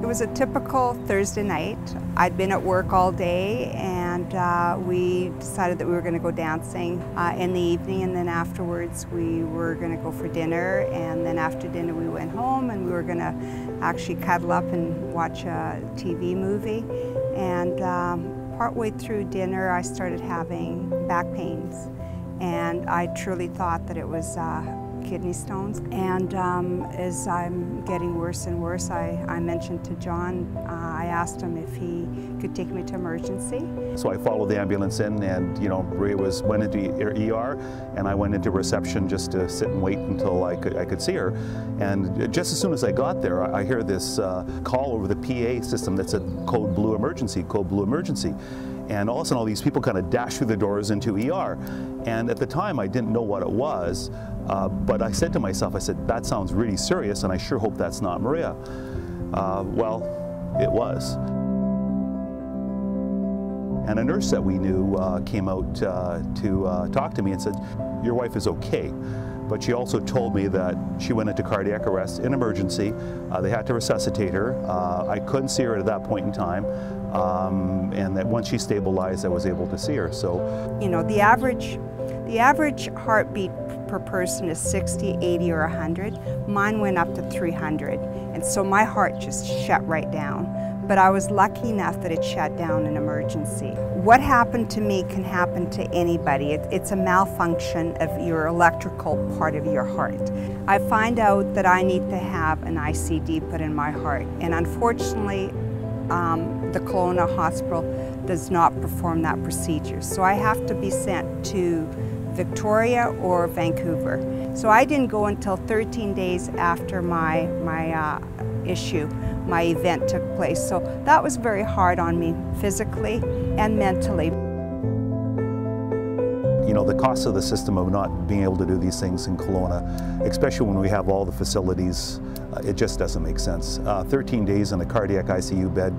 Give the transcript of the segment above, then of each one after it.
It was a typical Thursday night. I'd been at work all day, and we decided that we were going to go dancing in the evening, and then afterwards we were going to go for dinner, and then after dinner we went home and we were going to actually cuddle up and watch a TV movie. And partway through dinner I started having back pains, and I truly thought that it was kidney stones. And as I'm getting worse and worse, I mentioned to John, I asked him if he could take me to emergency. So I followed the ambulance in, and Maria went into ER, and I went into reception just to sit and wait until I could see her. And just as soon as I got there, I hear this call over the PA system that said code blue emergency, code blue emergency. And all of a sudden all these people kind of dashed through the doors into ER. And at the time I didn't know what it was, but I said to myself, I said, that sounds really serious, and I sure hope that's not Maria. Well, it was. And a nurse that we knew came out to talk to me and said, your wife is okay. But she also told me that she went into cardiac arrest in emergency. They had to resuscitate her. I couldn't see her at that point in time. And that once she stabilized, I was able to see her. So, the average heartbeat per person is 60, 80, or 100. Mine went up to 300. And so my heart just shut right down. But I was lucky enough that it shut down in emergency. What happened to me can happen to anybody. It's a malfunction of your electrical part of your heart. I find out that I need to have an ICD put in my heart, and unfortunately the Kelowna Hospital does not perform that procedure. So I have to be sent to Victoria or Vancouver. So I didn't go until 13 days after my event took place. So that was very hard on me physically and mentally. The cost of the system of not being able to do these things in Kelowna, especially when we have all the facilities, it just doesn't make sense. 13 days in a cardiac ICU bed,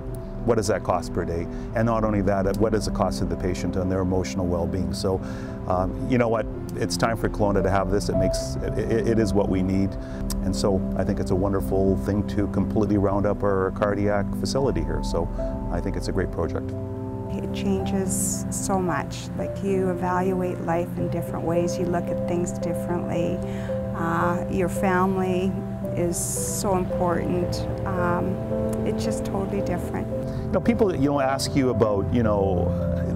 what does that cost per day? And not only that, what is the cost of the patient and their emotional well-being? So, you know what? It's time for Kelowna to have this. It is what we need. And so I think it's a wonderful thing to completely round up our cardiac facility here. So I think it's a great project. It changes so much. Like, you evaluate life in different ways. You look at things differently. Your family is so important. It's just totally different. People ask you about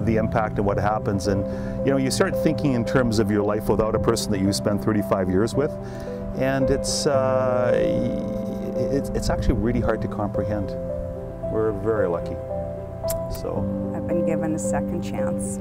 the impact of what happens, and you start thinking in terms of your life without a person that you spend 35 years with, and it's actually really hard to comprehend. We're very lucky. So I've been given a second chance.